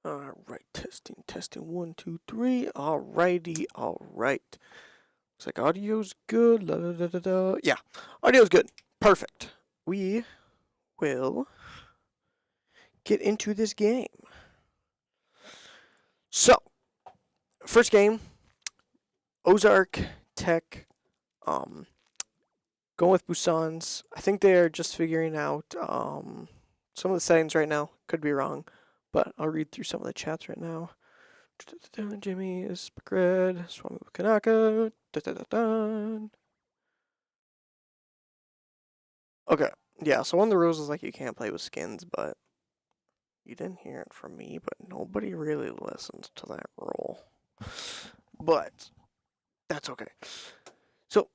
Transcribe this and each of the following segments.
Alright, testing, 1, 2, 3. Alrighty, alright. Looks like audio's good. La, da, da, da, da. Yeah, audio's good. Perfect. We will get into this game. So, first game, Ozark Tech. Going with Busan's. I think they're just figuring out some of the settings right now. Could be wrong, but I'll read through some of the chats right now. Jimmy is Bagred, Swami Kanaka. Okay, yeah, so one of the rules is like you can't play with skins, but you didn't hear it from me, but nobody really listens to that rule. But that's okay. So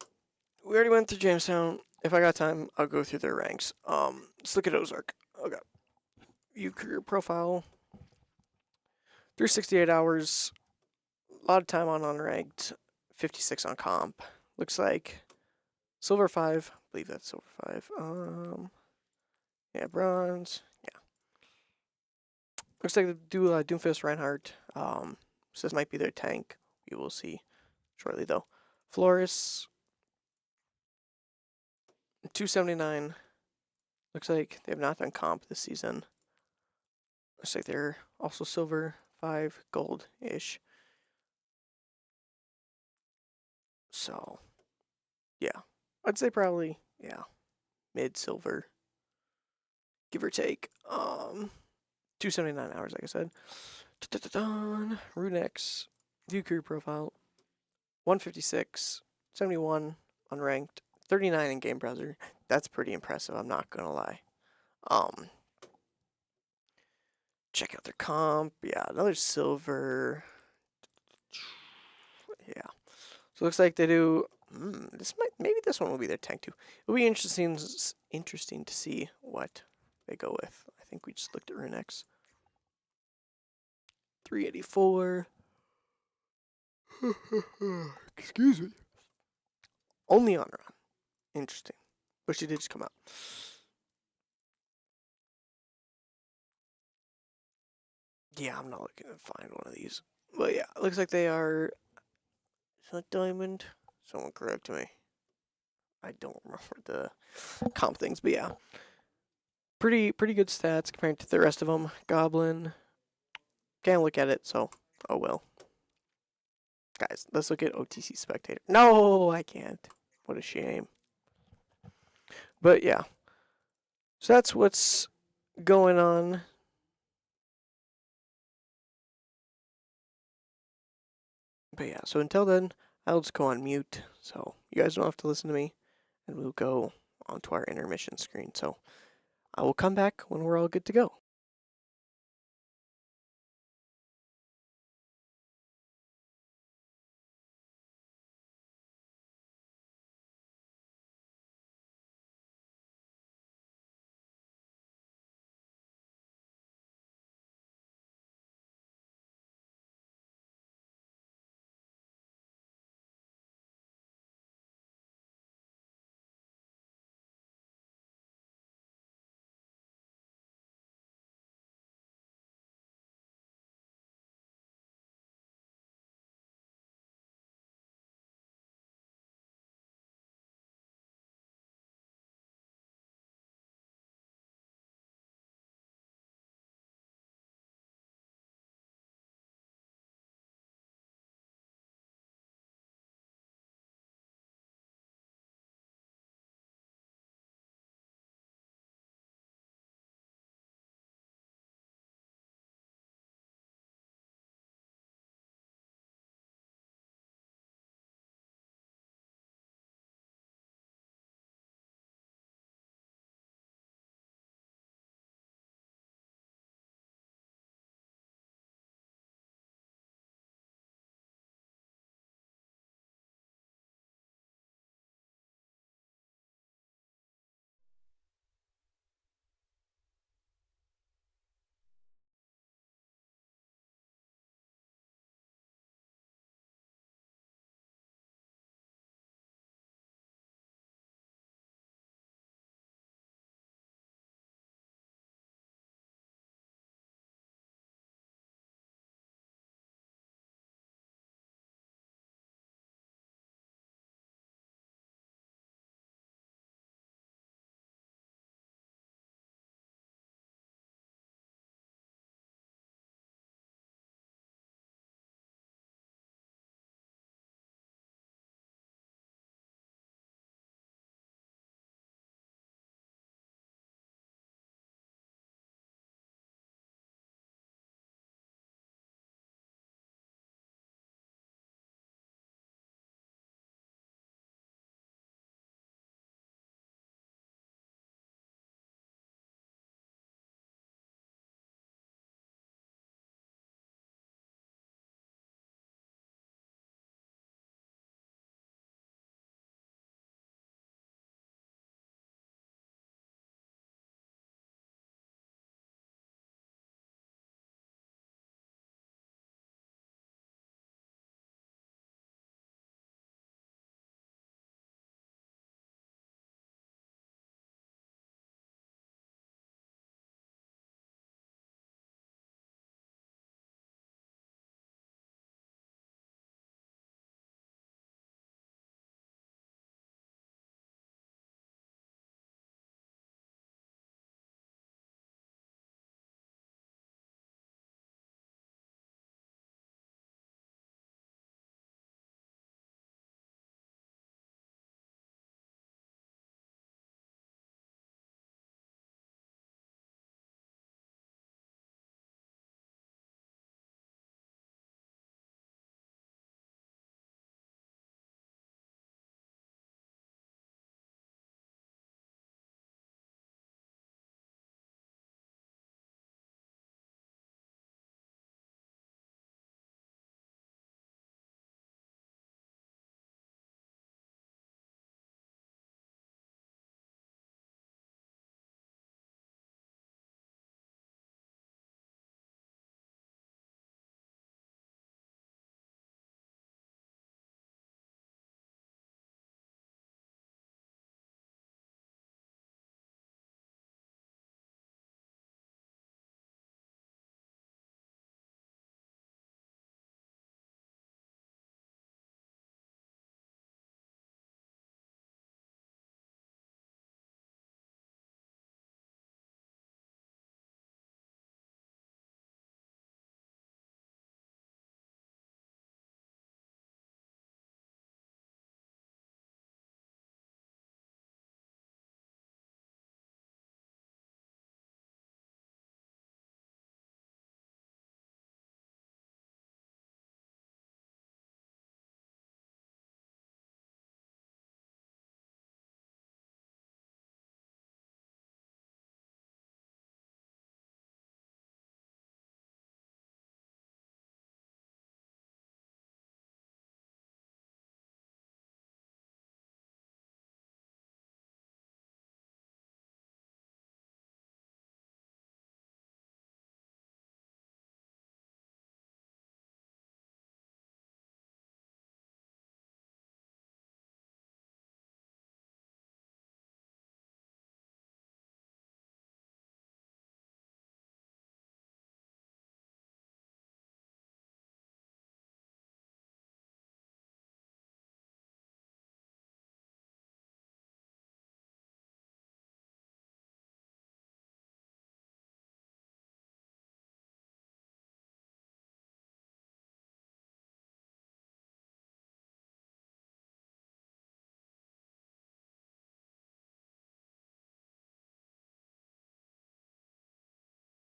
we already went through Jamestown. If I got time, I'll go through their ranks. Let's look at Ozark. Okay. View career profile. 368 hours. A lot of time on unranked. 56 on comp. Looks like silver 5. I believe that's silver 5. Yeah, bronze. Yeah. Looks like they do Doomfist Reinhardt. So this might be their tank. We will see shortly though. Flores. 279. Looks like they have not done comp this season. Looks like they're also silver 5, gold-ish. So, yeah. I'd say probably, yeah, mid-silver. Give or take. 279 hours, like I said. Runex. View career profile. 156. 71 unranked. 39 in game browser. That's pretty impressive, I'm not gonna lie. Check out their comp. Yeah, another silver. Yeah. So it looks like they do. Maybe this one will be their tank too. It'll be interesting to see what they go with. I think we just looked at Runex. 384. Excuse me. Only on run. Interesting. But she did just come out. Yeah, I'm not looking to find one of these. But yeah, it looks like they are. Is that diamond? Someone correct me. I don't remember the comp things, but yeah. Pretty good stats compared to the rest of them. Goblin. Can't look at it, so oh well. Guys, let's look at OTC Spectator. No, I can't. What a shame. But yeah. So that's what's going on. But yeah, so until then, I'll just go on mute. So you guys don't have to listen to me. And we'll go onto our intermission screen. So I will come back when we're all good to go.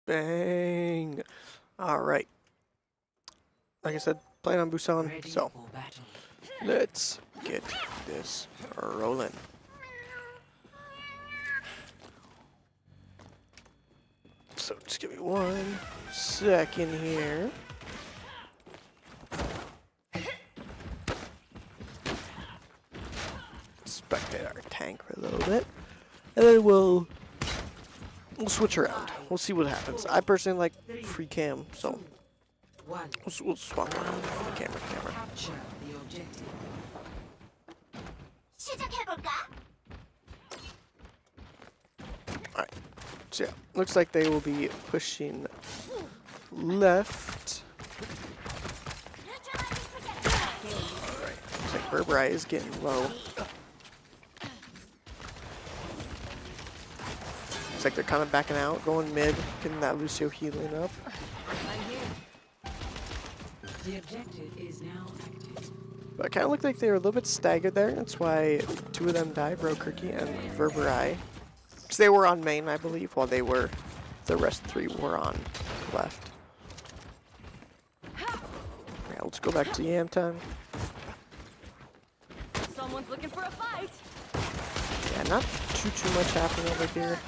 Bang. Alright. Like I said, playing on Busan, so let's get this rolling. So just give me 1 second here. Spectate our tank for a little bit. And then we'll switch around. We'll see what happens. I personally like free cam, so we'll swap around from camera to camera. Alright. So yeah, looks like they will be pushing left. Alright. Looks like Burberry is getting low. Looks like they're kind of backing out, going mid, getting that Lucio healing up. The objective is now active. But it kind of looked like they were a little bit staggered there. That's why 2 of them died, Rokirky and Verberai. Because they were on main, I believe, while the rest 3 were on left. Yeah, let's go back to Yam time. Someone's looking for a fight. Yeah, not too much happening over here.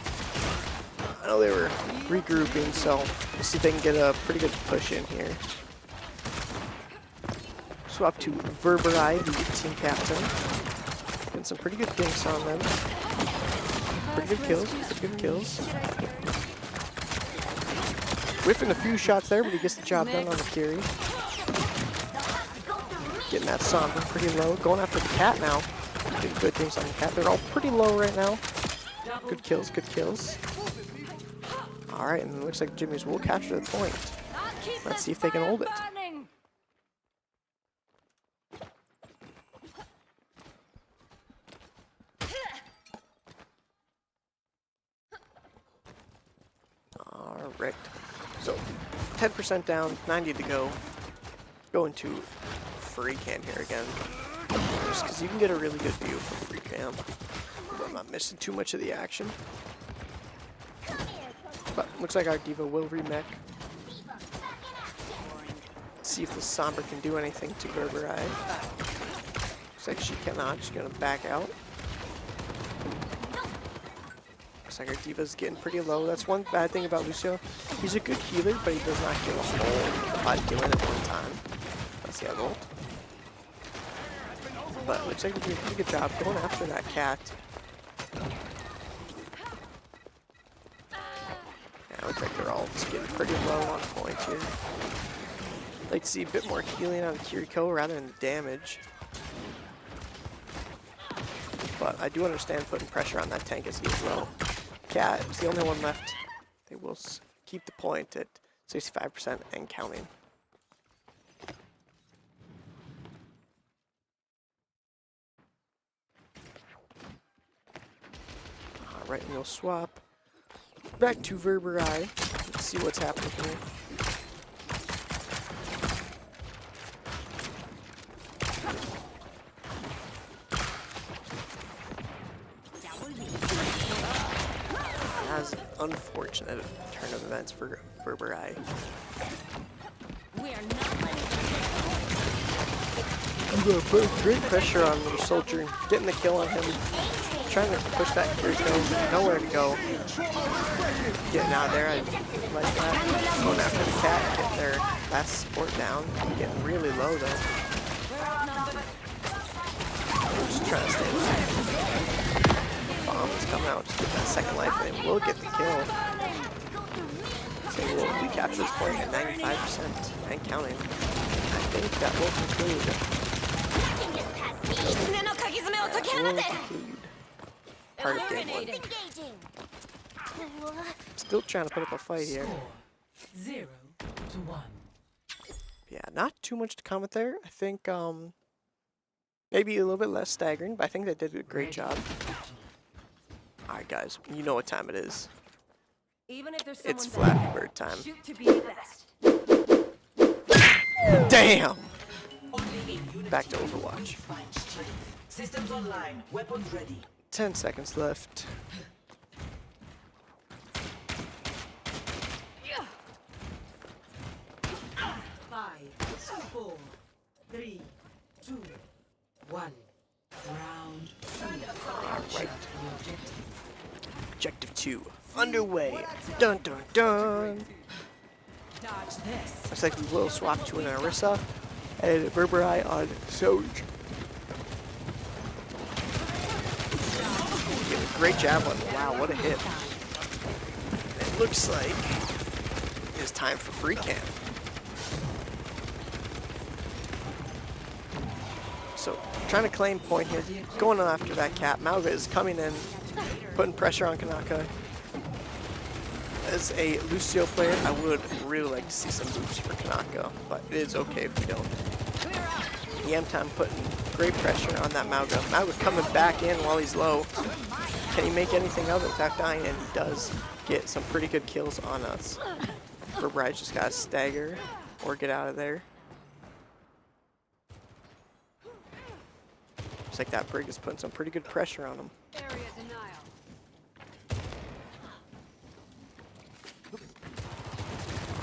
I know they were regrouping, so we'll see if they can get a pretty good push in here. Swap to Verberai, the team captain. Getting some pretty good dinks on them. Pretty good kills. Whiffing a few shots there, but he gets the job done on the Kiri. Getting that Sombra pretty low. Going after the cat now. Getting good things on the cat. They're all pretty low right now. Good kills. Alright, and it looks like Jimmy's will capture the point. Let's see if they can hold it. Alright, so 10% down, 90 to go. Going to free cam here again. Just because you can get a really good view from free cam. But I'm not missing too much of the action. But looks like our Diva will remech. See if the Sombra can do anything to Burberry. Looks like she cannot. She's going to back out. Looks like our Diva's getting pretty low. That's one bad thing about Lucio. He's a good healer, but he does not get a whole lot of healing at one time. That's the other ult. But looks like they're doing a pretty good job going after that cat. Yeah, looks like they're all just getting pretty low on points here. Like to see a bit more healing on Kiriko rather than the damage. But I do understand putting pressure on that tank as he is low. Cat is the only one left. They will keep the point at 65% and counting. Alright, and we'll swap back to Verberai. Let's see what's happening here. That's an unfortunate turn of events for Verberai. We are not I'm going to put great pressure on the soldier, getting the kill on him, trying to push that Kiriko, nowhere to go. Getting out of there, I like that. Going after the cat, getting their last support down, getting really low though. Just trying to stay alive. Bomb is coming out, just get that second life, and they will get the kill. So we'll recapture this point at 95% and counting. I think that will conclude. Part of game 1. Still trying to put up a fight here. 0-1. Yeah, not too much to comment there. I think maybe a little bit less staggering, but I think they did a great job. Alright guys, you know what time it is. Even if there's It's someone Flappy Bird time. shoot to be the best. Damn! Back to Overwatch. Systems online, weapons ready. 10 seconds left. 2 underway. Dun dun dun. Dodge this. Looks like we will swap to an Orisa and Berberai on Soge. Great javelin. Wow, what a hit. It looks like it's time for free camp. So, trying to claim point here. Going on after that cat. Mauga is coming in, putting pressure on Kanaka. As a Lucio player, I would really like to see some moves for Kanaka, but it is okay if we don't. Yamtime putting great pressure on that Mauga. Mauga's coming back in while he's low. Can he make anything of it without dying? And he does get some pretty good kills on us. Berberai just got to stagger or get out of there. Looks like that Brig is putting some pretty good pressure on him. Area denial.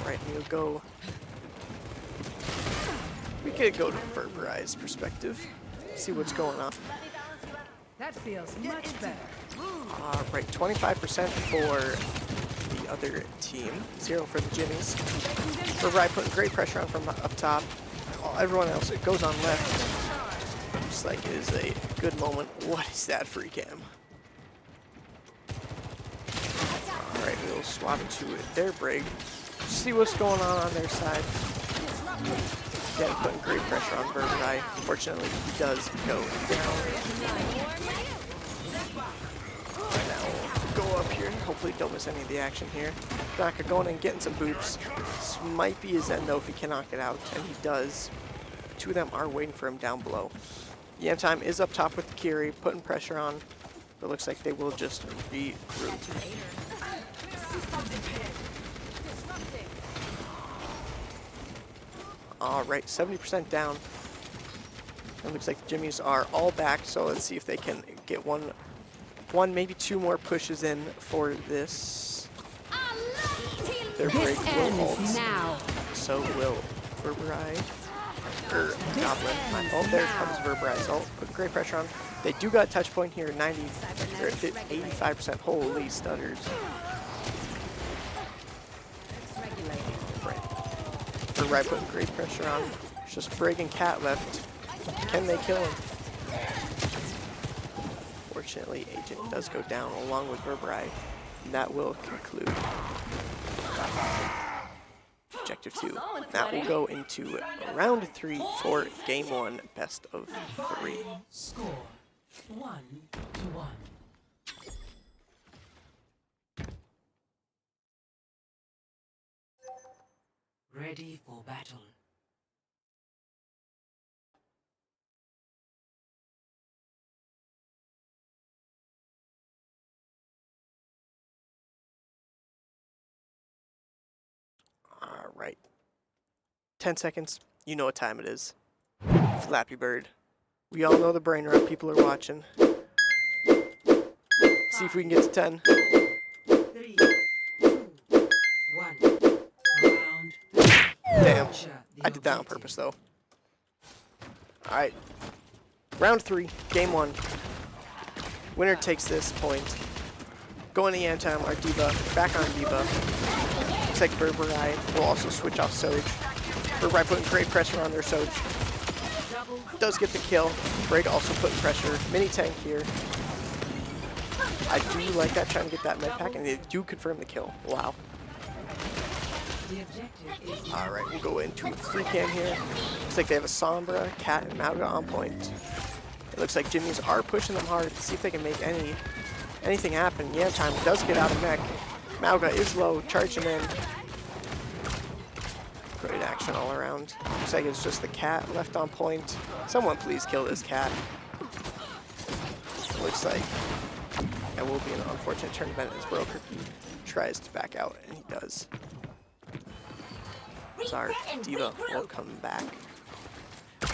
Alright, we'll go. We could go to Berberai's perspective, see what's going on. That feels much better. Right, 25% for the other team, 0 for the Jimmies. Berberai putting great pressure on from up top. Everyone else, it goes on left. Looks like it is a good moment. What is that free cam? Alright, we'll swap into their Brig. See what's going on their side. Again, putting great pressure on Berberai. Unfortunately, he does go down. Now we'll go up here. Hopefully don't miss any of the action here. Kanaka going and getting some boots. This might be his end though if he cannot get out, and he does. 2 of them are waiting for him down below. Yamtime is up top with the Kiri, putting pressure on, but looks like they will just regroup. Alright, 70% down. It looks like the Jimmies are all back, so let's see if they can get one, maybe 2 more pushes in for this. Their break will ult. Now. So will Berberai. Or Goblin. My fault. There comes Berberai's ult. Put great pressure on. They do got touch point here, 90 or 85%. Holy stutters. Berberai putting great pressure on. There's just Brig and Cat left. Can they kill him? Fortunately, Agent does go down along with Berberai. And that will conclude Objective 2. That will go into round 3 for Game 1, best of 3. Score 1-1. Ready for battle. Alright. 10 seconds. You know what time it is. Flappy Bird. We all know the brain rot. People are watching. See if we can get to 10. 3, 2, 1. Round. Damn. I did that on purpose, though. Alright. Round 3. Game 1. Winner takes this point. Going to Yamtime, our Diva. Back on Diva. Looks like Berberai will also switch off Soge. Berberai putting great pressure on their Soge. Does get the kill. Brig also putting pressure. Mini tank here. I do like that, trying to get that med pack, and they do confirm the kill. Wow. Alright, we'll go into a free cam here. Looks like they have a Sombra, Cat, and Mauga on point. It looks like Jimmies are pushing them hard to see if they can make anything happen. Yamtime does get out of mech. Mauga is low, charging in. Great action all around. Looks like it's just the Cat left on point. Someone please kill this Cat. Looks like that will be an unfortunate turn event as Broker tries to back out, and he does. So our Diva will come back.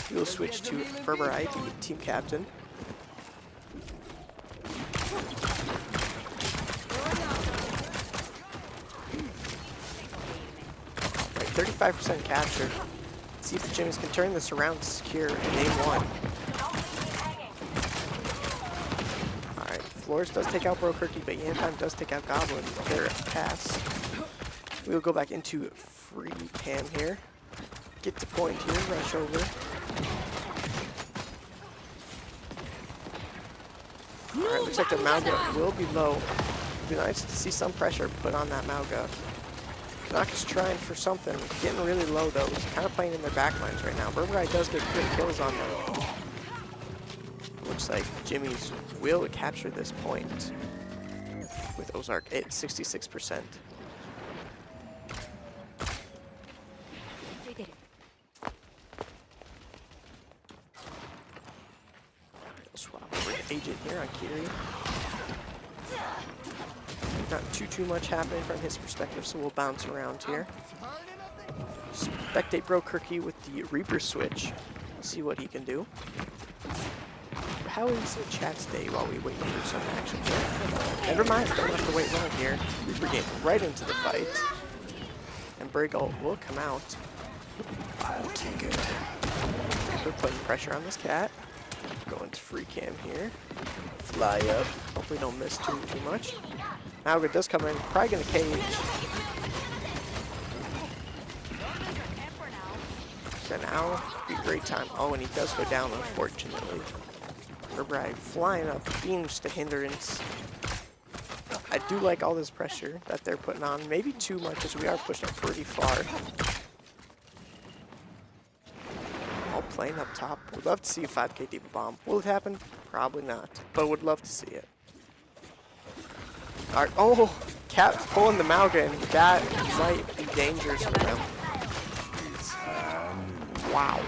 We will switch to Berberai, the team captain. Right, 35% capture. Let's see if the Jimmies can turn this around to secure game 1. Alright, Floors does take out Brokerky, but Yantime does take out Goblin. They're a pass. We will go back into free cam here. Get to point here, rush over. Alright, looks like the Mauga will be low. It'd be nice to see some pressure put on that Mauga. Kanaka's trying for something. Getting really low though. He's kind of playing in their backlines right now. Burberry does get good kills on them. Looks like Jimmy's will capture this point with Ozark at 66%. Swap over to Agent here on Kiri. Not too much happening from his perspective, so we'll bounce around here. Spectate Brokerky with the Reaper switch. See what he can do. How is the chat's day while we wait for some action here? Never mind, don't have to wait long here. Reaper getting right into the fight. And Briggle will come out. I'll take it. We're putting pressure on this cat. Going to free cam here. Fly up. Hopefully don't miss too much. Mauga does come in. Probably gonna cage. So now be a great time. Oh, and he does go down, unfortunately. Burberry flying up, beams to hindrance. I do like all this pressure that they're putting on. Maybe too much as we are pushing pretty far. All playing up top. Would love to see a 5k deep bomb. Will it happen? Probably not. But would love to see it. Alright, oh! Cat pulling the Mauga, and that might be dangerous for them. Wow.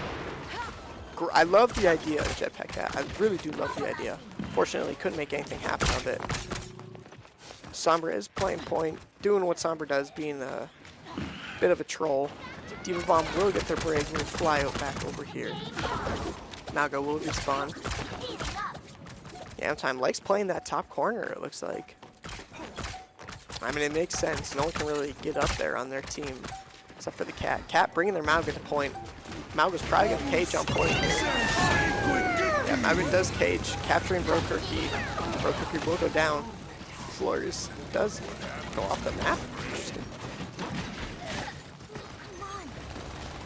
I love the idea of Jetpack Cat. I really do love the idea. Fortunately, couldn't make anything happen of it. Sombra is playing point, doing what Sombra does, being a bit of a troll. Diva Bomb will get their break and fly out back over here. Mauga will respawn. Yamtime likes playing that top corner, it looks like. I mean, it makes sense. No one can really get up there on their team, except for the Cat. Cat bringing their Mauga to point. Mauga's probably going to cage on point here. Yeah, Mauga does cage, capturing Brokerky. Brokerky will go down. Floors does go off the map. Interesting.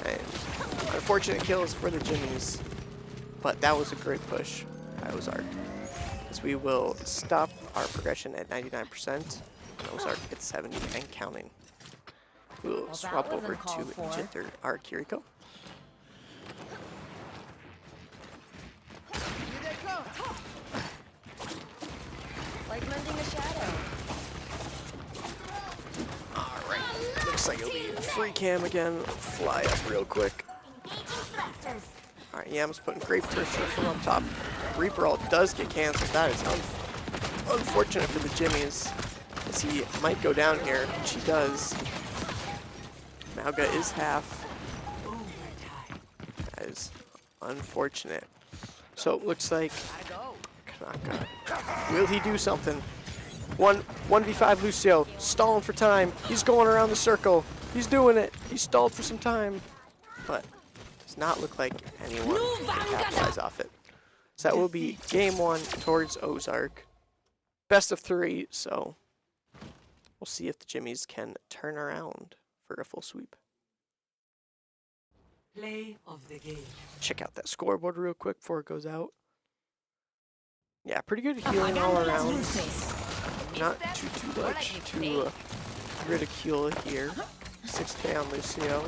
And unfortunate kills for the Jimmies, but that was a great push by Ozark. As we will stop our progression at 99%, and Ozark at 70 and counting. We'll swap over to Jitter, our Kiriko. Like mending a shadow. Alright, looks like it'll be free cam again. Fly up real quick. Alright, Yam's putting great pressure from up top. Reaper ult does get cancelled. That is unfortunate for the Jimmies, as he might go down here, which he does. Mauga is half. That is unfortunate. So it looks like Kanaka. Will he do something? 1v5 Lucio, stalling for time. He's going around the circle. He's doing it. He stalled for some time, but does not look like anyone can capitalize off it. So that will be game one towards Ozark. Best of 3, so we'll see if the Jimmies can turn around for a full sweep. Play of the game. Check out that scoreboard real quick before it goes out. Yeah, pretty good healing all around. Not too much to ridicule here. 6k on Lucio.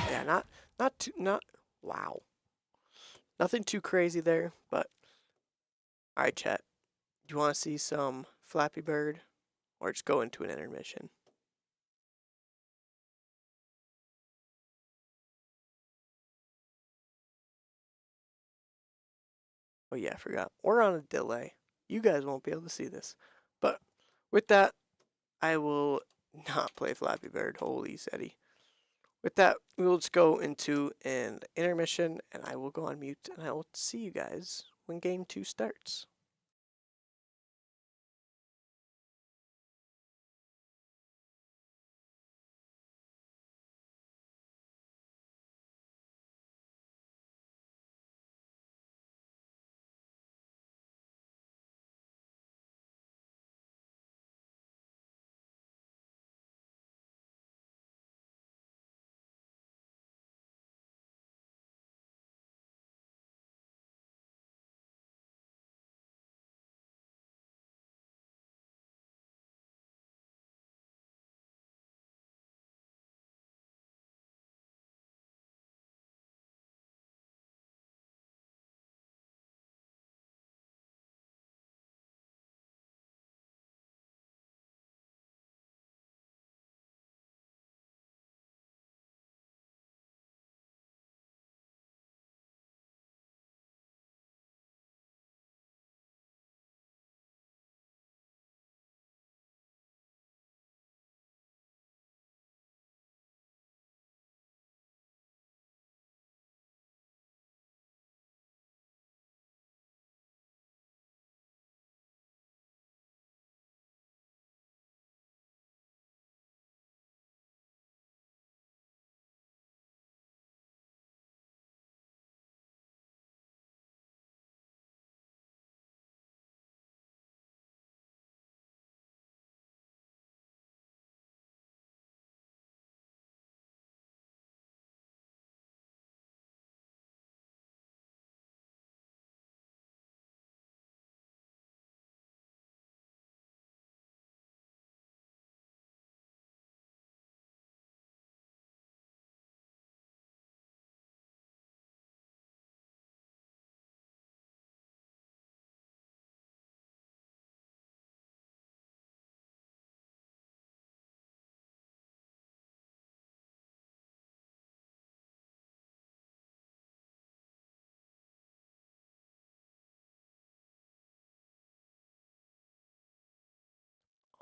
Yeah, wow. Nothing too crazy there, but alright, chat. Do you want to see some Flappy Bird, or just go into an intermission? Oh yeah, I forgot. We're on a delay. You guys won't be able to see this. But with that, I will not play Flappy Bird. Holy Seti. With that, we will just go into an intermission, and I will go on mute, and I will see you guys when game 2 starts.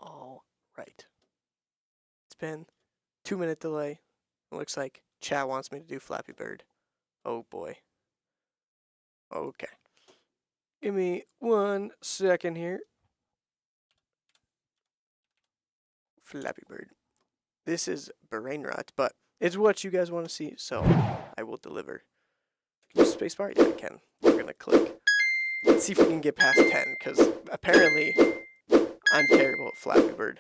All right. It's been 2-minute delay. It looks like chat wants me to do Flappy Bird. Oh boy. Okay. Give me 1 second here. Flappy Bird. This is brain rot, but it's what you guys want to see, so I will deliver. Can you spacebar? Yeah, I can. We're gonna click. Let's see if we can get past 10, because apparently I'm terrible at Flappy Bird.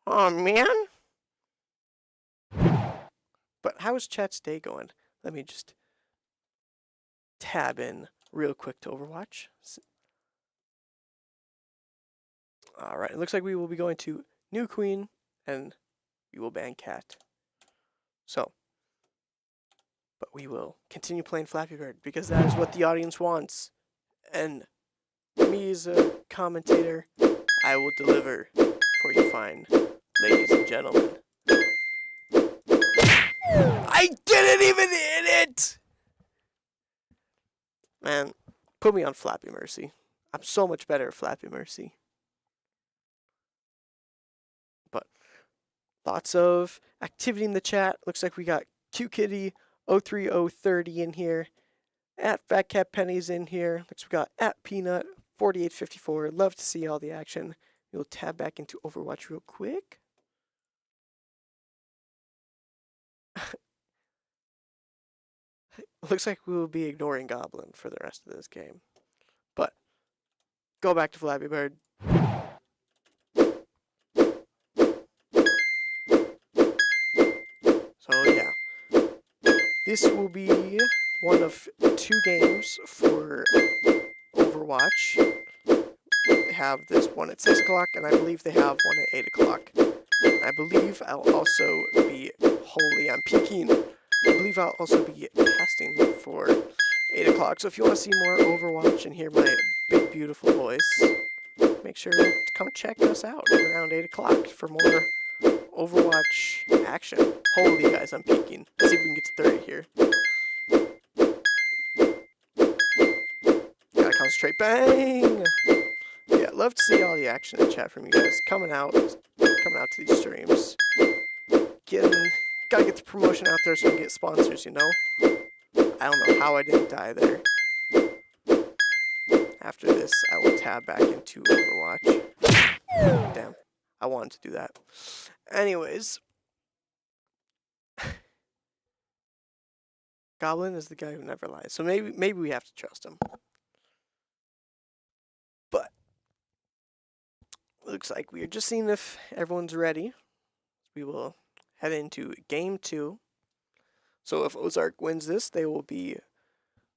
Oh man! But how is chat's day going? Let me just tab in real quick to Overwatch. Alright, it looks like we will be going to New Queen, and we will ban Cat. So, but we will continue playing Flappy Bird, because that is what the audience wants. And me as a commentator, I will deliver for you fine, ladies and gentlemen. I didn't even hit it! Man, put me on Flappy Mercy. I'm so much better at Flappy Mercy. But lots of activity in the chat. Looks like we got QKitty 03030 in here. At Fat Cat Penny's in here. Looks like we got at Peanut 4854. Love to see all the action. We'll tab back into Overwatch real quick. Looks like we will be ignoring Goblin for the rest of this game. But go back to Flappy Bird. So yeah. This will be one of 2 games for Overwatch. They have this one at 6 o'clock, and I believe they have one at 8 o'clock. I believe I'll also be, holy, I'm peeking. I believe I'll also be casting for 8 o'clock. So if you want to see more Overwatch and hear my big, beautiful voice, make sure to come check us out around 8 o'clock for more Overwatch action. Holy guys, I'm peeking. Let's see if we can get to 30 here. Gotta concentrate. Bang! Yeah, love to see all the action in chat from you guys coming out to these streams. Gotta get the promotion out there so we can get sponsors, you know? I don't know how I didn't die there. After this, I will tab back into Overwatch. Damn, I wanted to do that. Anyways. Goblin is the guy who never lies, so maybe we have to trust him. But looks like we are just seeing if everyone's ready. We will head into game 2. So if Ozark wins this, they will be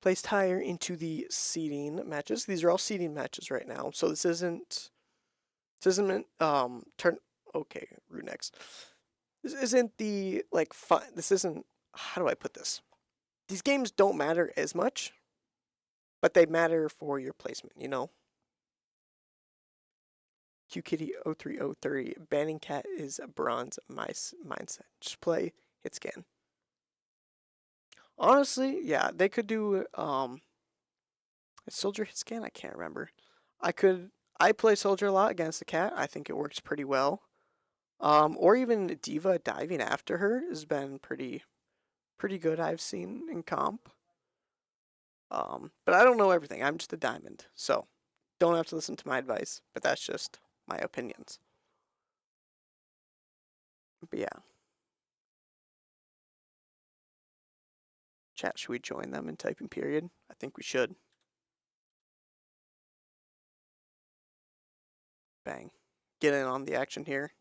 placed higher into the seeding matches. These are all seeding matches right now. So this isn't okay, Runex. This isn't the like fun. This isn't, how do I put this? These games don't matter as much, but they matter for your placement, you know? QKitty 03030. Banning Cat is a bronze mindset. Just play, hit scan. Honestly, yeah, they could do Soldier hit scan, I can't remember. I play Soldier a lot against the Cat. I think it works pretty well. Or even Diva diving after her has been pretty good, I've seen in comp. But I don't know everything. I'm just a diamond, so don't have to listen to my advice, but that's just my opinions. But yeah. Chat, should we join them in typing period? I think we should. Bang. Get in on the action here.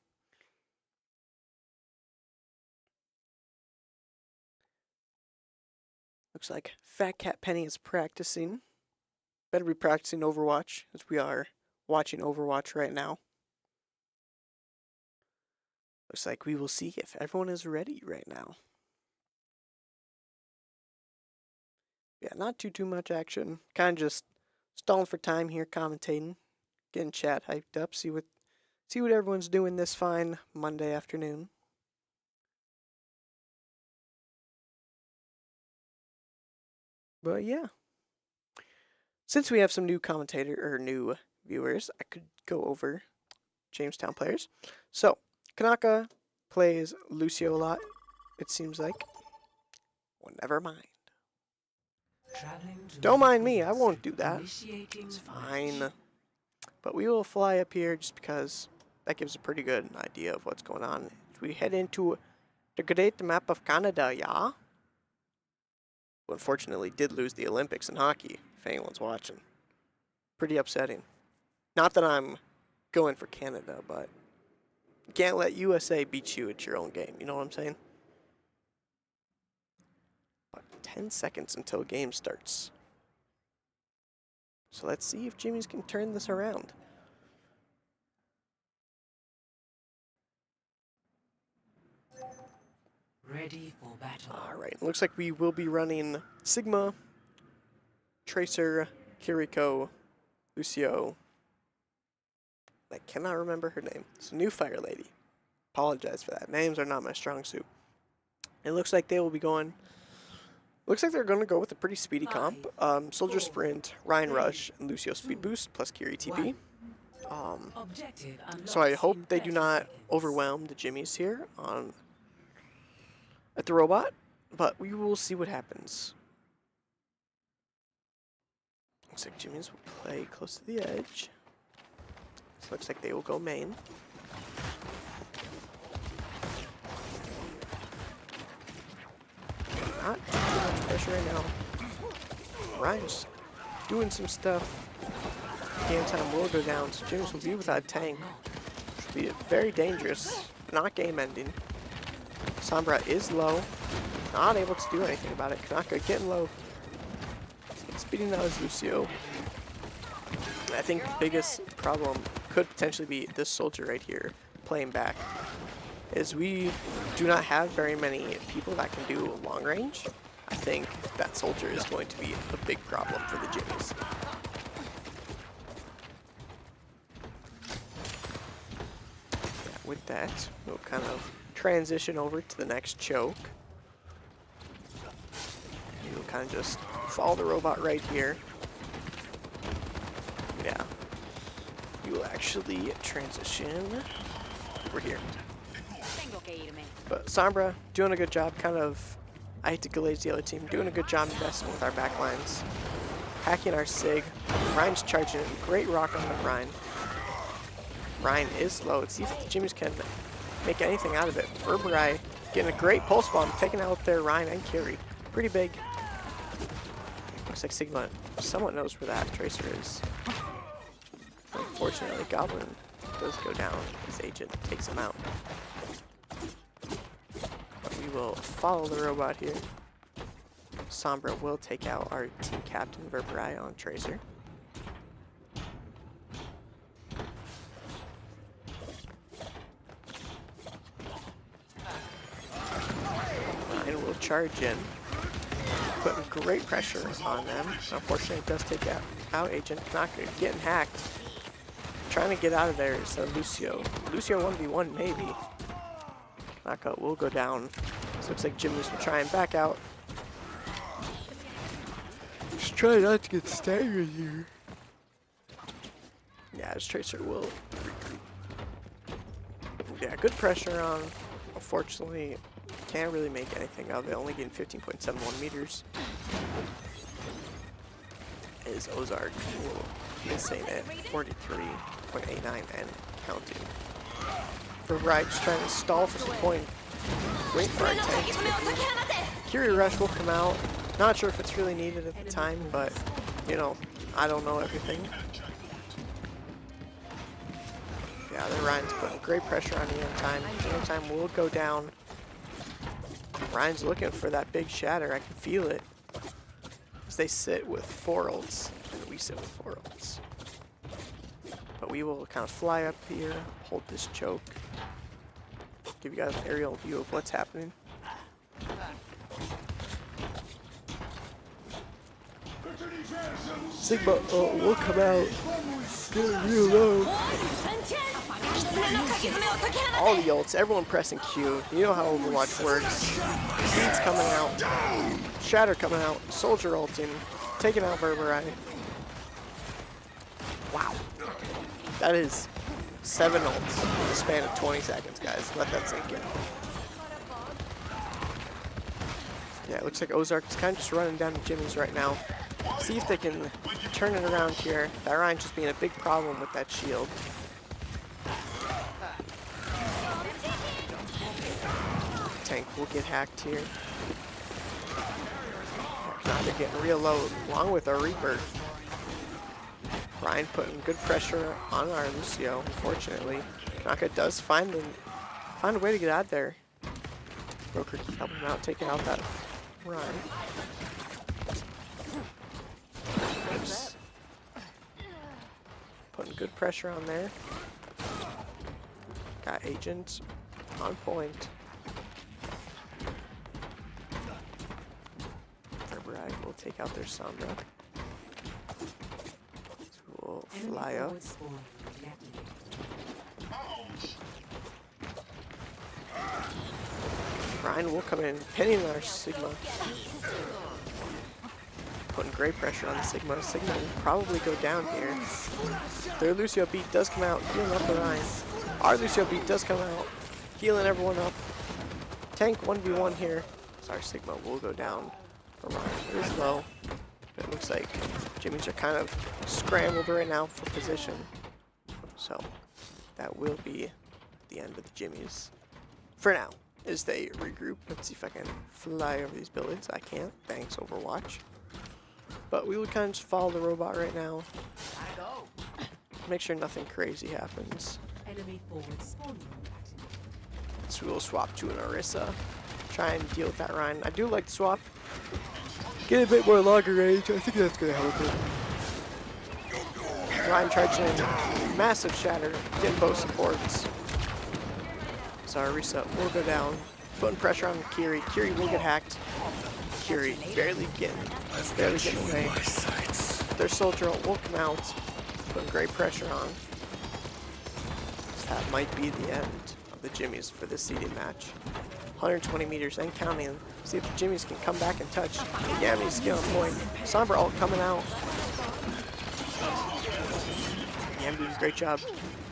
Looks like Fat Cat Penny is practicing. Better be practicing Overwatch, as we are watching Overwatch right now. Looks like we will see if everyone is ready right now. Yeah, not too much action. Kind of just stalling for time here, commentating, getting chat hyped up, see what everyone's doing this fine Monday afternoon. But yeah, since we have some new new viewers, I could go over Jamestown players. So, Kanaka plays Lucio a lot, it seems like. Well, never mind. Don't mind me, I won't do that. It's fine. But we will fly up here just because that gives a pretty good idea of what's going on. We head into the great map of Canada, yeah? Who unfortunately did lose the Olympics in hockey, if anyone's watching. Pretty upsetting. Not that I'm going for Canada, but you can't let USA beat you at your own game, you know what I'm saying? About 10 seconds until game starts. So let's see if Jimmy's can turn this around. Ready for battle. Alright, looks like we will be running Sigma, Tracer, Kiriko, Lucio. I cannot remember her name. It's a new Fire Lady. Apologize for that. Names are not my strong suit. It looks like they will be going. Looks like they're going to go with a pretty speedy comp. Soldier Sprint, Ryan Rush, and Lucio Speed Boost, plus Kiri TP. So I hope they do not overwhelm the Jimmies here at the robot, but we will see what happens. Looks like Jimmies will play close to the edge. So looks like they will go main. Not too much pressure right now. Ryan's doing some stuff. Game time will go down, so Jimmies will be without a tank. Which will be very dangerous, not game ending. Sombra is low, not able to do anything about it. Kanaka getting low. Speeding out is Lucio. I think the biggest problem could potentially be this soldier right here playing back. Is we do not have very many people that can do long range. I think that soldier is going to be a big problem for the Jimmies. Yeah, with that, we'll kind of transition over to the next choke. We'll kind of just follow the robot right here. Yeah. We will actually transition over here. But Sombra doing a good job, kind of, I hate to glaze the other team, doing a good job investing with our backlines. Hacking our Sig. Ryan's charging, great rock on the Ryan. Ryan is low. Let's see if the Jimmies can make anything out of it. Verberai getting a great pulse bomb, taking out there Ryan and Kiri. Pretty big. Looks like Sigma somewhat knows where that Tracer is. Unfortunately, Goblin does go down. His agent takes him out. But we will follow the robot here. Sombra will take out our team captain, Verberai, on Tracer. Ryan will charge in, putting great pressure on them. Unfortunately, it does take out Agent. Not getting hacked. Trying to get out of there is Lucio. Lucio 1v1 maybe. Knockout will go down. So looks like Jimmies will try and back out. Just try not to get staggered here. Yeah, his Tracer will retreat. Yeah, good pressure on. Unfortunately, can't really make anything of it. Only getting 15.71 meters. Is Ozark missing at 43.89 and counting. Verberai just trying to stall for some point. Wait for our tank. Kiri Rush will come out. Not sure if it's really needed at the time, but you know, I don't know everything. Yeah, the Ryan's putting great pressure on the end time. The end time will go down. Ryan's looking for that big shatter. I can feel it. As they sit with 4 ults, and we sit with 4 ults. But we will kind of fly up here, hold this choke, give you guys an aerial view of what's happening. Sigma will come out, get real low. All the ults, everyone pressing Q. You know how Overwatch works. Speed's coming out, Shatter coming out, Soldier ulting, taking out Verberai. Wow. That is 7 ults in the span of 20 seconds, guys. Let that sink in. Yeah, it looks like OZARKS kind of just running down to Jimmy's right now. See if they can turn it around here. That Ryan's just being a big problem with that shield. Tank will get hacked here. Now they're getting real low, along with our Reaper. Ryan putting good pressure on our Lucio, unfortunately. Naka does find a way to get out there. Broker keeps helping him out, taking out that Ryan. Oops. Putting good pressure on there. Got Agent on point. Bragg will take out their Sombra. We'll fly up. Ryan will come in, pinning our Sigma. Putting great pressure on the Sigma. Sigma will probably go down here. Their Lucio beat does come out, healing up the Ryan. Our Lucio beat does come out, healing everyone up. Tank 1v1 here. Sorry, Sigma will go down for Ryan. It is low, but it looks like Jimmy's are kind of scrambled right now for position. So that will be the end of the Jimmy's for now, as they regroup. Let's see if I can fly over these buildings. I can't, thanks Overwatch. But we would kind of just follow the robot right now. Make sure nothing crazy happens. Enemy forward spawn. So we'll swap to an Orisa. Try and deal with that Ryan. I do like the swap. Get a bit more longer range. I think that's going to help him. Ryan charging in. Massive shatter. Getting both supports. So our reset will go down. Putting pressure on Kiri. Kiri will get hacked. Kiri barely getting away. Their soldier will come out. Putting great pressure on. That might be the end of the Jimmy's for this seeded match. 120 meters and counting. See if the Jimmy's can come back and touch. Yami's skill on point. Sombra ult coming out. Yami does a great job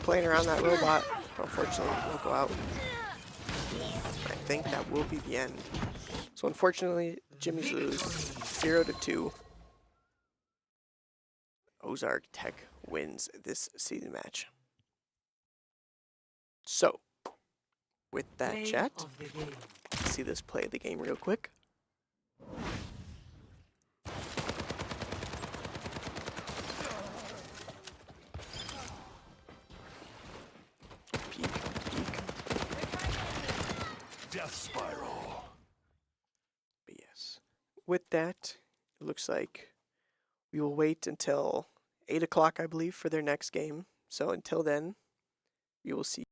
playing around that robot. Unfortunately, it will go out. I think that will be the end. So unfortunately, Jimmy's lose 0-2. Ozark Tech wins this season match. So, with that chat, let's see this play of the game real quick. Peek. Death spiral. But yes, with that, it looks like we will wait until 8 o'clock, I believe, for their next game. So until then, we will see.